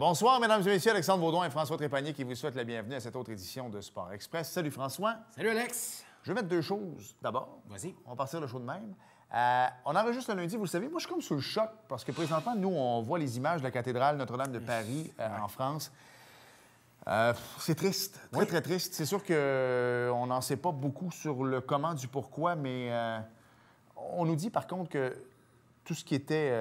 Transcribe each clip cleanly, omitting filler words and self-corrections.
Bonsoir, mesdames et messieurs. Alexandre Baudouin et François Trépanier qui vous souhaitent la bienvenue à cette autre édition de Sport Express. Salut François. Salut Alex. Je vais mettre deux choses d'abord. Vas-y. On va partir le show de même. On enregistre le lundi, vous le savez. Moi, je suis comme sous le choc parce que présentement, nous, on voit les images de la cathédrale Notre-Dame de Paris en France. C'est triste, très triste. C'est sûr qu'on n'en sait pas beaucoup sur le comment du pourquoi, mais on nous dit par contre que tout ce qui était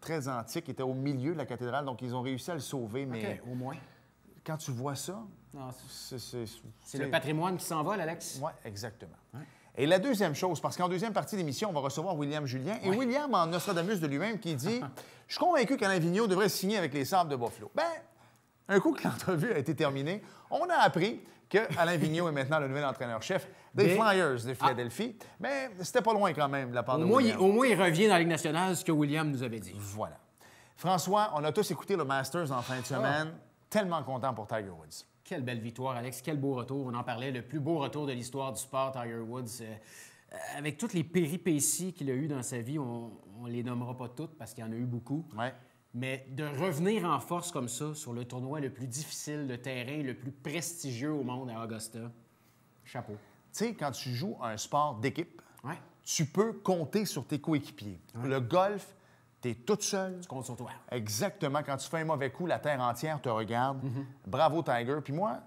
très antique était au milieu de la cathédrale, donc ils ont réussi à le sauver, mais OK, au moins. quand tu vois ça, C'est le patrimoine qui s'envole, Alex? Oui, exactement. Ouais. Et la deuxième chose, parce qu'en deuxième partie de l'émission, on va recevoir William Julien, et William en Nostradamus de lui-même qui dit « Je suis convaincu qu'Alain Vigneault devrait signer avec les Sables de Buffalo. » Bien, un coup que l'entrevue a été terminée, on a appris qu'Alain Vigneault est maintenant le nouvel entraîneur-chef des Flyers de Philadelphie. Mais c'était pas loin quand même de la part de William. Au moins, il revient dans la Ligue nationale, ce que William nous avait dit. Voilà. François, on a tous écouté le Masters en fin de semaine. Tellement content pour Tiger Woods. Quelle belle victoire, Alex. Quel beau retour. On en parlait, le plus beau retour de l'histoire du sport, Tiger Woods. Avec toutes les péripéties qu'il a eues dans sa vie, on ne les nommera pas toutes parce qu'il y en a eu beaucoup. Ouais. Mais de revenir en force comme ça sur le tournoi le plus difficile, le terrain le plus prestigieux au monde à Augusta, chapeau. Tu sais, quand tu joues un sport d'équipe, Ouais. tu peux compter sur tes coéquipiers. Le golf, tu es toute seule. Tu comptes sur toi. Exactement. Quand tu fais un mauvais coup, la terre entière te regarde. Bravo, Tiger. Puis moi,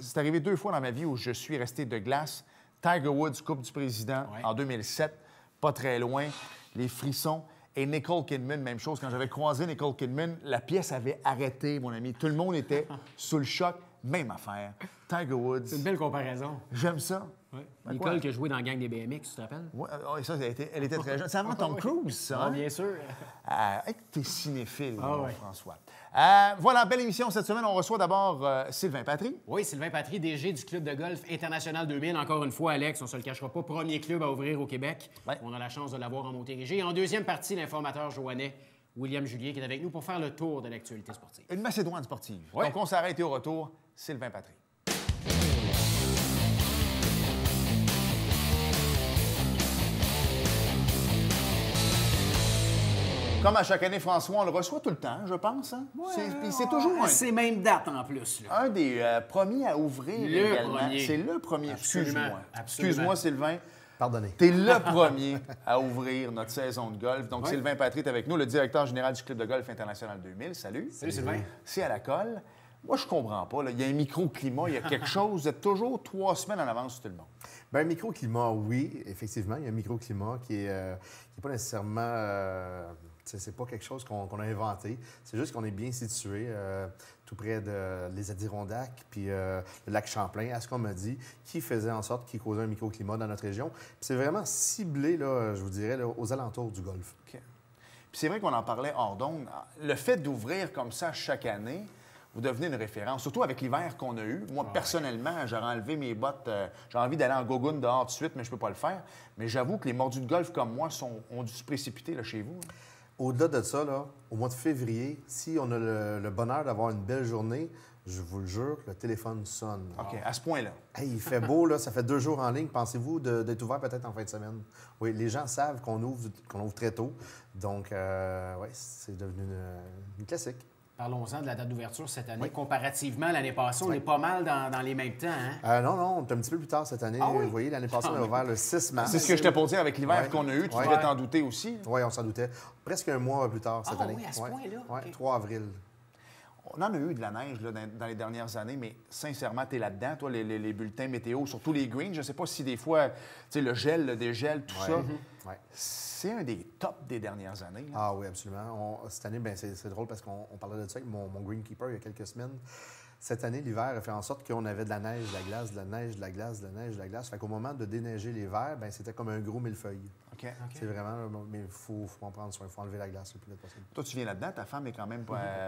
c'est arrivé 2 fois dans ma vie où je suis resté de glace. Tiger Woods, Coupe du Président, en 2007, pas très loin. Les frissons. Et Nicole Kidman, même chose. Quand j'avais croisé Nicole Kidman, la pièce avait arrêté, mon ami. Tout le monde était sous le choc. Même affaire. Tiger Woods. C'est une belle comparaison. J'aime ça. Ouais. Ben Nicole quoi? qui a joué dans la gang des BMX, tu te rappelles? Oui, ça, elle était très jeune. C'est avant Tom Cruise, ça. Ah, bien sûr. T'es cinéphile, ouais. François. Voilà, belle émission cette semaine. On reçoit d'abord Sylvain Patry. Oui, Sylvain Patry, DG du Club de golf international 2000. Encore une fois, Alex, on se le cachera pas, premier club à ouvrir au Québec. Ouais. On a la chance de l'avoir en Montérégie. Et en deuxième partie, l'informateur joannais William Julien qui est avec nous pour faire le tour de l'actualité sportive. Une Macédoine sportive. Ouais. Donc, on s'arrête et au retour, Sylvain Patry. Comme à chaque année, François, on le reçoit tout le temps, je pense. Hein? C'est toujours C'est même date en plus. Là. un des premiers à ouvrir Le également. premier. C'est le premier. Absolument, Excuse-moi. absolument. Excuse-moi, Sylvain. Pardonnez. Tu es le premier à ouvrir notre saison de golf. Donc, Ouais. Sylvain Patry est avec nous, le directeur général du Club de golf international 2000. Salut. Salut, Sylvain. C'est à la colle. Moi, je comprends pas. Là. Il y a un microclimat, il y a quelque chose. Vous êtes toujours 3 semaines en avance sur tout le monde. Bien, un microclimat, oui, effectivement. Il y a un microclimat qui est pas nécessairement... c'est pas quelque chose qu'on a inventé. C'est juste qu'on est bien situé, tout près des Adirondacks, puis le lac Champlain, à ce qu'on m'a dit, qui faisait en sorte qu'il causait un microclimat dans notre région. Puis c'est vraiment ciblé, là, je vous dirais, là, aux alentours du golfe. OK. Puis c'est vrai qu'on en parlait hors d'onde. Le fait d'ouvrir comme ça chaque année, vous devenez une référence, surtout avec l'hiver qu'on a eu. Moi, personnellement, j'aurais enlevé mes bottes. J'ai envie d'aller en gogoune dehors tout de suite, mais je peux pas le faire. Mais j'avoue que les mordus de golf comme moi ont dû se précipiter là, chez vous. Au-delà de ça, là, au mois de février, si on a le bonheur d'avoir une belle journée, je vous le jure, le téléphone sonne. OK, à ce point-là. Hey, il fait beau, là, ça fait 2 jours en ligne. Pensez-vous d'être ouvert peut-être en fin de semaine? Oui, les gens savent qu'on ouvre très tôt. Donc, oui, c'est devenu une classique. Parlons-en de la date d'ouverture cette année. Comparativement à l'année passée, on est pas mal dans les mêmes temps. Hein? Non, on est un petit peu plus tard cette année. Ah oui? Vous voyez, l'année passée, on a ouvert le 6 mars. C'est ce que je t'ai pour dire avec l'hiver Ouais. qu'on a eu. Tu Ouais. devrais t'en douter aussi. Oui, on s'en doutait. Presque un mois plus tard cette Ah année. oui, à ce point-là? Oui, OK. 3 avril. On en a eu de la neige là, dans les dernières années, mais sincèrement, tu es là-dedans, toi, les bulletins météo, surtout les greens. Je ne sais pas si des fois, tu sais, le gel, le dégel, tout ça, Ouais. c'est un des tops des dernières années. Là. Ah oui, absolument. Cette année, ben, c'est drôle parce qu'on parlait de ça avec mon greenkeeper il y a quelques semaines. Cette année, l'hiver a fait en sorte qu'on avait de la neige, de la glace, de la neige, de la glace, de la neige, de la glace. Fait qu'au moment de déneiger les verres, ben, c'était comme un gros millefeuille. OK. C'est vraiment... Mais il faut en prendre soin. Il faut enlever la glace le plus vite possible. Toi, tu viens là-dedans, ta femme est quand même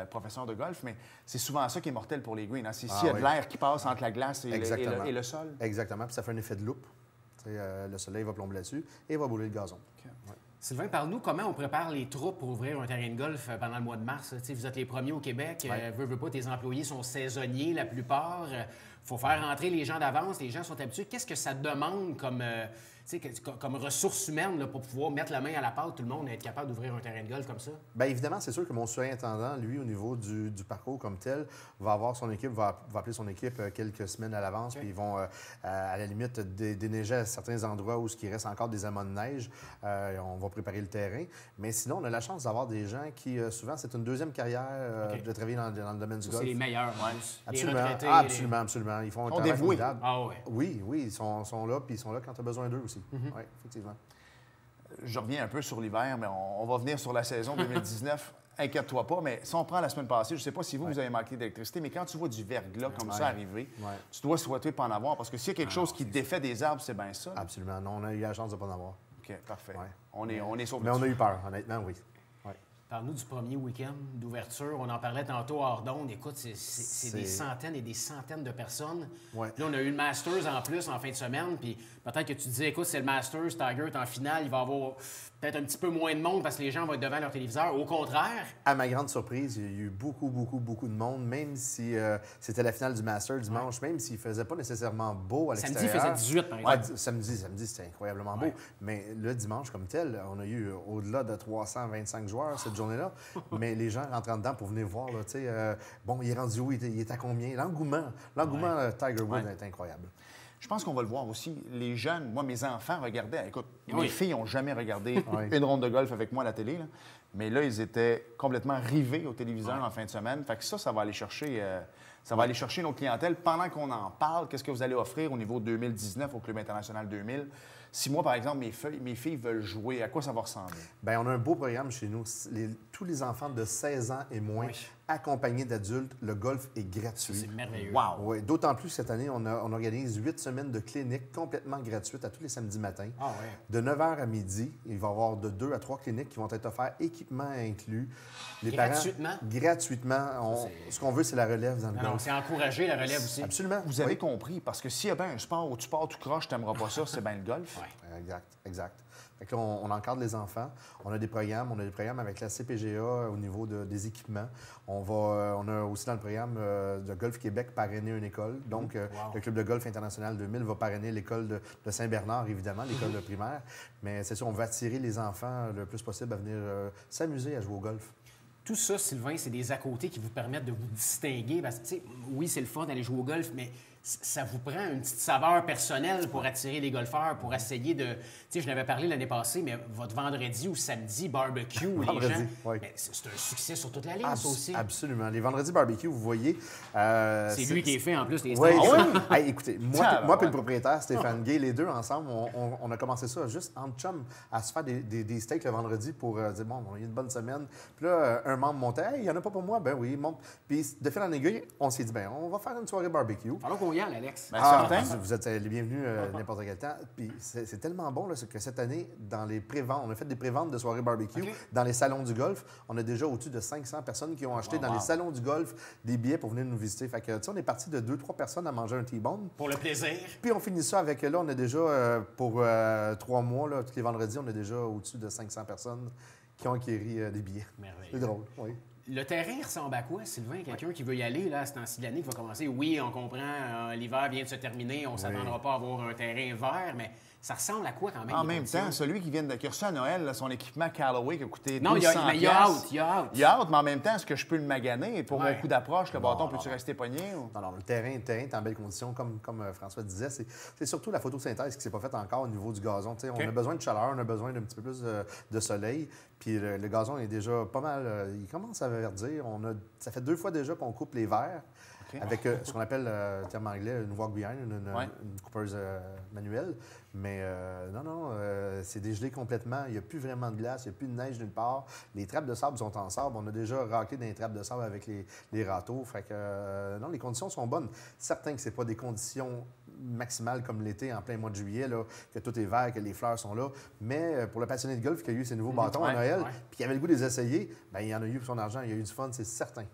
professeure de golf, mais c'est souvent ça qui est mortel pour les greens. Hein? C'est s'il y a de oui. l'air qui passe entre la glace Exactement. et le sol. Exactement. Puis ça fait un effet de loupe. Le soleil va plomber là-dessus et va brûler le gazon. Ouais. Sylvain, parle-nous comment on prépare les troupes pour ouvrir un terrain de golf pendant le mois de mars. T'sais, vous êtes les premiers au Québec. Ouais. Veux pas, tes employés sont saisonniers la plupart. faut faire rentrer les gens d'avance, les gens sont habitués. Qu'est-ce que ça demande comme ressources humaines là, pour pouvoir mettre la main à la pâte, tout le monde, et être capable d'ouvrir un terrain de golf comme ça? Bien, évidemment, c'est sûr que mon surintendant, lui, au niveau du parcours comme tel, va avoir son équipe, va appeler son équipe quelques semaines à l'avance, puis ils vont, à la limite, déneiger à certains endroits où il reste encore des amas de neige. On va préparer le terrain. Mais sinon, on a la chance d'avoir des gens qui, souvent, c'est une deuxième carrière de travailler dans le domaine du golf. C'est les meilleurs, Absolument, les retraités. absolument. Ils font un travail dévoués. formidable. Ah ouais. Oui, ils sont là, puis ils sont là quand tu as besoin d'eux aussi. Oui, effectivement. Je reviens un peu sur l'hiver, mais on va venir sur la saison 2019. Inquiète-toi pas, mais si on prend la semaine passée, je ne sais pas si vous avez manqué d'électricité, mais quand tu vois du verglas comme ça arriver, tu dois souhaiter pas en avoir, parce que s'il y a quelque chose qui défait des arbres, c'est bien ça. Absolument. Non, on a eu la chance de ne pas en avoir. OK, parfait. Ouais. On est sauvés. Mais on a eu peur, honnêtement, oui. Parle-nous du premier week-end d'ouverture. On en parlait tantôt hors d'onde. Écoute, c'est des centaines et des centaines de personnes. Ouais. Puis là, on a eu le Masters en plus en fin de semaine. Puis peut-être que tu te disais, écoute, c'est le Masters, Tiger est en finale, il va y avoir peut-être un petit peu moins de monde parce que les gens vont être devant leur téléviseur. Au contraire. À ma grande surprise, il y a eu beaucoup de monde, même si c'était la finale du Masters dimanche, même s'il ne faisait pas nécessairement beau à l'extérieur. Samedi, il faisait 18, par exemple. Ouais, samedi, c'était incroyablement beau. Mais le dimanche, comme tel, on a eu au-delà de 325 joueurs cette journée-là. Mais les gens rentrant dedans pour venir voir, là, bon, il est rendu où? Il est à combien? L'engouement Tiger Woods est incroyable. Je pense qu'on va le voir aussi. Les jeunes, moi, mes enfants regardaient. Écoute, mes filles n'ont jamais regardé une ronde de golf avec moi à la télé, là. Mais là, ils étaient complètement rivés au téléviseur en fin de semaine. Fait que ça va aller chercher... Ça va aller chercher nos clientèles. Pendant qu'on en parle, qu'est-ce que vous allez offrir au niveau 2019 au Club international 2000? Si moi, par exemple, mes filles veulent jouer, à quoi ça va ressembler? Bien, on a un beau programme chez nous. Tous les enfants de 16 ans et moins, accompagnés d'adultes, le golf est gratuit. C'est merveilleux. Wow! Oui, d'autant plus cette année, on organise 8 semaines de cliniques complètement gratuites à tous les samedis matins. Ah ouais. De 9h à midi, il va y avoir de 2 à 3 cliniques qui vont être offertes, équipements inclus. Les Gratuitement? Parents, gratuitement. Ce qu'on veut, c'est la relève dans le golf. Non, c'est encourager la relève aussi. Absolument. Vous avez compris, parce que s'il y a bien un sport où tu pars tout croche, tu n'aimeras pas ça, c'est bien le golf. Exact. Fait que là, on encadre les enfants. On a des programmes avec la CPGA au niveau des équipements. On a aussi dans le programme de Golf Québec parrainé une école. Donc, le Club de golf international 2000 va parrainer l'école de Saint-Bernard, évidemment, l'école de primaire. Mais c'est sûr, on va attirer les enfants le plus possible à venir s'amuser à jouer au golf. Tout ça, Sylvain, c'est des à-côtés qui vous permettent de vous distinguer. Parce que, tu sais, oui, c'est le fun d'aller jouer au golf, mais ça vous prend une petite saveur personnelle pour attirer les golfeurs, pour essayer de... Tu sais, je n'avais parlé l'année passée, mais votre vendredi ou samedi barbecue, les gens... C'est un succès sur toute la ligne, ça aussi. Absolument. Les vendredis barbecue, vous voyez... c'est lui qui est fait, en plus, les steaks. steaks. Hey, écoutez, moi et le propriétaire, Stéphane Gay, les deux ensemble, on a commencé ça juste en chum, à se faire des steaks le vendredi pour dire, bon, on a eu une bonne semaine. Puis là, un membre montait, « Hey, il n'y en a pas pour moi? » Ben oui, il monte. Puis de fil en aiguille, on s'est dit, ben on va faire une soirée barbecue. Alors qu'on y aille, Alex. Vous êtes les bienvenus n'importe quel temps. Puis c'est tellement bon là, que cette année, dans les préventes, on a fait des préventes de soirées barbecue dans les salons du golf. On a déjà au-dessus de 500 personnes qui ont acheté dans les salons du golf des billets pour venir nous visiter. Fait que, on est parti de 2-3 personnes à manger un T-bone. Pour le plaisir. Puis on finit ça avec, là, on a déjà, pour 3 mois, là, tous les vendredis, on a déjà au-dessus de 500 personnes qui ont acquéri des billets. Merveilleux. C'est drôle, oui. Le terrain ressemble à quoi, Sylvain? Quelqu'un qui veut y aller, là, c'est en 6 l'année qui va commencer. Oui, on comprend, l'hiver vient de se terminer, on ne s'attendra pas à avoir un terrain vert, mais ça ressemble à quoi quand même? En même temps, celui qui a reçu à Noël là, son équipement Callaway qui a coûté 200$. Non, il y a out. Il y a out, mais en même temps, est-ce que je peux le maganer? Pour mon coup d'approche, le bâton, peux-tu rester pogné? Ou... Non, le terrain est en belle condition, comme François disait. C'est surtout la photosynthèse qui ne s'est pas faite encore au niveau du gazon. On a besoin de chaleur, on a besoin d'un petit peu plus de soleil. Puis le gazon est déjà pas mal... il commence à verdir. Ça fait 2 fois déjà qu'on coupe les verres. Avec ce qu'on appelle, le terme anglais, une walk behind, une coupeuse manuelle. Mais c'est dégelé complètement. Il n'y a plus vraiment de glace, il n'y a plus de neige nulle part. Les trappes de sable sont en sable. On a déjà raclé dans les trappes de sable avec les râteaux. Fait que, non, les conditions sont bonnes. Certain que ce pas des conditions maximales comme l'été en plein mois de juillet, là, que tout est vert, que les fleurs sont là. Mais pour le passionné de golf qui a eu ses nouveaux bâtons à Noël, puis qui avait le goût de les essayer, bien, il y en a eu pour son argent. Il y a eu du fun, c'est certain.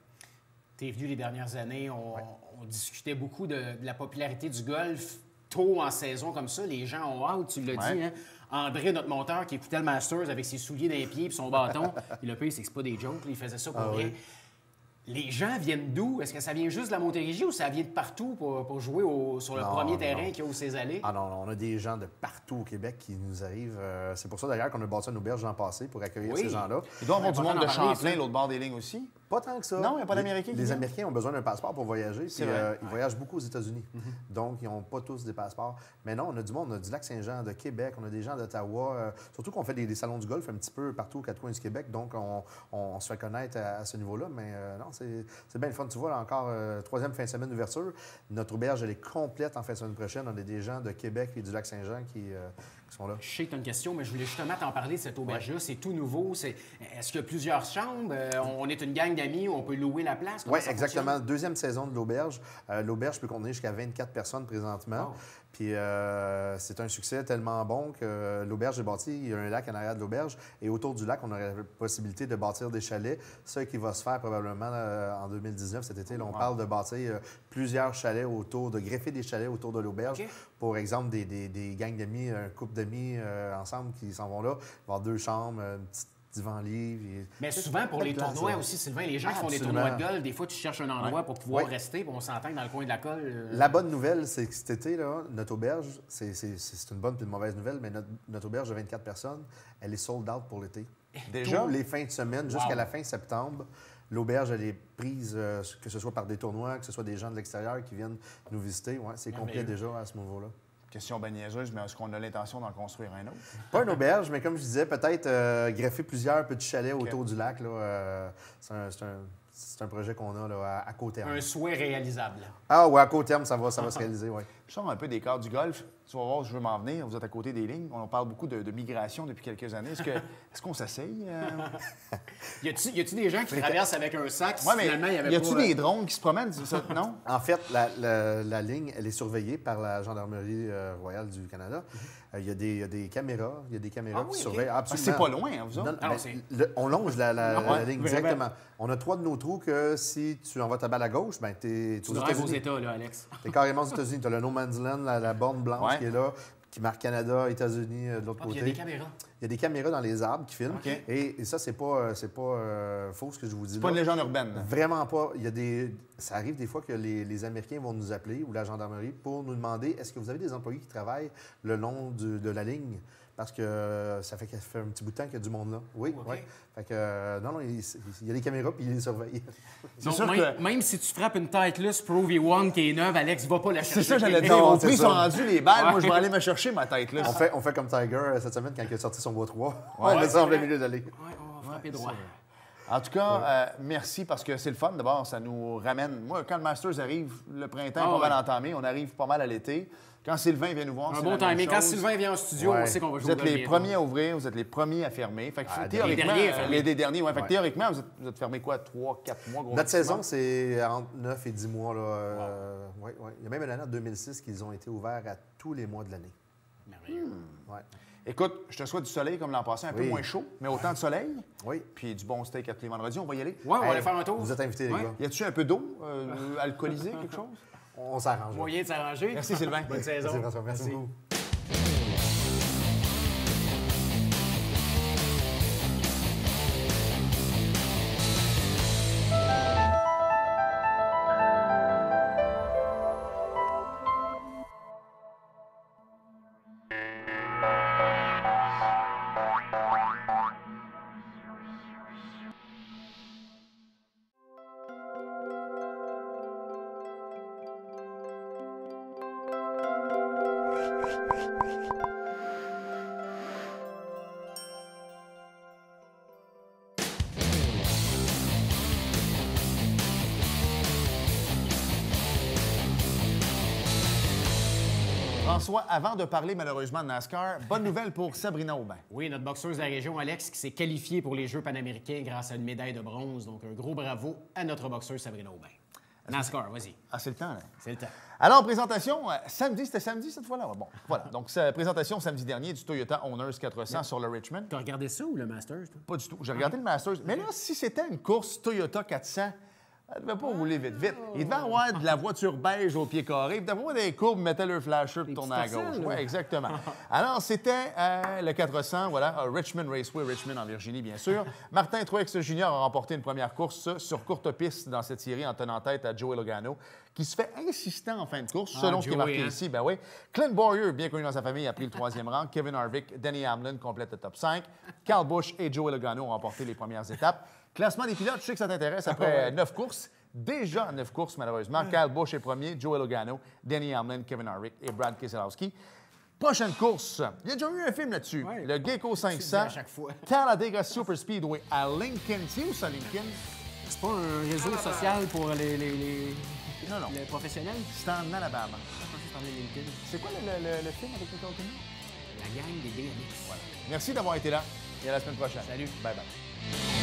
Tu es venu les dernières années, on discutait beaucoup de la popularité du golf tôt en saison comme ça. Les gens ont hâte, tu l'as dit. Hein? André, notre monteur, qui écoutait le Masters avec ses souliers dans les pieds et son bâton, et le pire, c'est que c'est pas des jokes, il faisait ça pour rien. Les gens viennent d'où? Est-ce que ça vient juste de la Montérégie ou ça vient de partout pour jouer sur le premier terrain qui a ses allées? Ah non, on a des gens de partout au Québec qui nous arrivent. C'est pour ça d'ailleurs qu'on a bâti une auberge l'an passé pour accueillir ces gens-là. Il doit y avoir du monde de Champlain, Champlain, l'autre bord des lignes aussi. Pas tant que ça. Non, il n'y a pas d'Américains qui Les viennent? Américains ont besoin d'un passeport pour voyager. C'est Puis, vrai. ils voyagent beaucoup aux États-Unis. Donc, ils n'ont pas tous des passeports. Mais non, on a du monde. On a du Lac-Saint-Jean, de Québec, on a des gens d'Ottawa. Surtout qu'on fait des salons du golf un petit peu partout aux quatre coins du Québec. Donc, on se fait connaître à ce niveau-là. Mais non, c'est bien le fun. Tu vois, là, encore, troisième fin de semaine d'ouverture. Notre auberge, elle est complète en fin de semaine prochaine. On a des gens de Québec et du Lac-Saint-Jean qui sont là. Je sais que tu as une question, mais je voulais justement t'en parler de cette auberge-là. C'est tout nouveau. Est-ce qu'il y a plusieurs chambres? On est une gang d'amis, on peut louer la place? Comment Oui, ça exactement. fonctionne? Deuxième saison de l'auberge. L'auberge peut contenir jusqu'à 24 personnes présentement. Wow. Puis c'est un succès tellement bon que l'auberge est bâtie. Il y a un lac en arrière de l'auberge. Et autour du lac, on aurait la possibilité de bâtir des chalets. Ce qui va se faire probablement en 2019, cet été. Là, on parle de bâtir plusieurs chalets autour, de greffer des chalets autour de l'auberge. OK. Pour exemple, des gangs d'amis, un couple d'amis ensemble qui s'en vont là. Il va y avoir 2 chambres, une petite divan-lit. Mais souvent, pour les tournois aussi, Sylvain, les gens qui font des Absolument. tournois de golf, des fois, tu cherches un endroit pour pouvoir rester, puis on s'entend que dans le coin de la colle. La bonne nouvelle, c'est que cet été, là, notre auberge, c'est une bonne et une mauvaise nouvelle, mais notre auberge de 24 personnes, elle est sold out pour l'été. Déjà? Tous les fins de semaine, jusqu'à la fin septembre, l'auberge, elle est prise, que ce soit par des tournois, que ce soit des gens de l'extérieur qui viennent nous visiter. Ouais, c'est complet déjà à ce niveau-là. Question ben niaiseuse, mais est-ce qu'on a l'intention d'en construire un autre? Pas une auberge, mais comme je disais, peut-être greffer plusieurs petits chalets autour du lac. Là, c'est un projet qu'on a là, à court terme. Un souhait réalisable. Ah oui, à court terme, ça va se réaliser, oui. Je sors un peu des cadres du golf. Tu vas voir où je veux m'en venir. Vous êtes à côté des lignes. On parle beaucoup de migration depuis quelques années. Est-ce qu'on s'essaye? Y a-tu des gens qui traversent avec un sac? Oui, mais Finalement, il y avait y a-tu pas, des drones qui se promènent? Non? En fait, la ligne, elle est surveillée par la Gendarmerie royale du Canada. Il y a des caméras. Il y a des caméras qui surveillent. Parce que Absolument. c'est pas loin, hein, vous autres? Non, Non, mais on longe la Ouais, ligne vraiment. directement. On a 3 de nos trous que si tu envoies ta balle à gauche, ben t'es Tu aux drives aux États-Unis. États, là, Alex. T'es carrément aux États-Unis. T'as le No Man's Land, la borne blanche Ouais. qui est là, qui marque Canada, États-Unis de l'autre Ah, puis côté. il y a des caméras. Il y a des caméras dans les arbres qui filment. OK. Et ça, c'est pas faux ce que je vous dis. C'est pas une là. légende urbaine. Vraiment pas. Ça arrive des fois que les Américains vont nous appeler ou la gendarmerie pour nous demander est-ce que vous avez des employés qui travaillent le long de la ligne? Parce que ça fait un petit bout de temps qu'il y a du monde là. Oui, OK. oui. Fait que non, il y a des caméras puis ils les surveillent. Donc, sûr même si tu frappes une Titleist Pro V1 qui est neuve, Alex, va pas la chercher. C'est ça, j'allais dire. Non, Au prix, c'est ils sont ça. rendus les balles. Moi, je vais aller me chercher ma tête, là. On fait comme Tiger cette semaine quand il a sorti son bois 3. On met ça en plein milieu de l'allée. Ouais, on va frapper droit. En tout cas, merci parce que c'est le fun. D'abord, ça nous ramène. Moi, quand le Masters arrive, le printemps est pas mal entamé. On arrive pas mal à l'été. Quand Sylvain vient nous voir, Un c'est bon la même timing. Quand chose. Sylvain vient en studio, Ouais. on sait qu'on va Vous jouer au êtes golf les bientôt. premiers à ouvrir, vous êtes les premiers à fermer. Fait que théoriquement, les derniers à fermer. les derniers, ouais. Fait que Ouais. théoriquement, vous êtes fermés quoi, 3, 4 mois, gros Notre maximum? saison, c'est entre 9 et 10 mois. Là, ouais. Il y a même une année en 2006 qu'ils ont été ouverts à tous les mois de l'année. Merveilleux. Ouais. Écoute, je te souhaite du soleil comme l'an passé, un peu Oui. moins chaud, mais autant de soleil. Oui. Puis du bon steak à tous les vendredis. On va y aller. Ouais, on va Hey, aller faire un tour. Vous êtes invités, Ouais. les gars. Y a-tu un peu d'eau alcoolisée, quelque chose? On s'arrange. là. Moyen de s'arranger. Merci, Sylvain. Bonne saison. Merci, François. Merci beaucoup. François, avant de parler malheureusement de NASCAR, bonne nouvelle pour Sabrina Aubin. Oui, notre boxeuse de la région, Alex, qui s'est qualifiée pour les Jeux panaméricains grâce à une médaille de bronze. Donc, un gros bravo à notre boxeuse Sabrina Aubin. NASCAR, vas-y. Ah, c'est le temps, là. C'est le temps. Alors, présentation, samedi, c'était samedi cette fois-là? Ouais, bon, voilà. Donc, présentation samedi dernier du Toyota Owners 400 sur le Richmond. T'as regardé ça ou le Masters, toi? Pas du tout. J'ai regardé le Masters. Mais là, si c'était une course Toyota 400, Elle devait pas rouler vite, vite. Il devait avoir de la voiture beige au pied carré, puis d'avoir des courbes, mettait leur flasher pour tourner à gauche. Oui, exactement. Alors, c'était le 400, voilà, Richmond Raceway, Richmond en Virginie, bien sûr. Martin Truex Jr. a remporté une première course sur courte piste dans cette série en tenant tête à Joey Logano, qui se fait insistant en fin de course, selon ce qui est marqué ici. Ben oui. Clint Bowyer, bien connu dans sa famille, a pris le 3e rang. Kevin Harvick, Denny Hamlin complète le top 5. Kyle Busch et Joey Logano ont remporté les premières étapes. Classement des pilotes, je sais que ça t'intéresse, après 9 courses. Déjà 9 courses, malheureusement. Kyle Busch est premier, Joey Logano, Denny Hamlin, Kevin Harvick et Brad Keselowski. Prochaine course. Il y a déjà eu un film là-dessus. Ouais. Le Gecko 500. À chaque fois. Talladega Super Speedway à Lincoln. C'est où ça, Lincoln? C'est pas un réseau social pour les Non, non. les professionnels? C'est en Alabama. Je pensais que c'était en LinkedIn. C'est quoi le film avec Nicole Kidman? La gang des BMX. Merci d'avoir été là et à la semaine prochaine. Salut. Bye bye.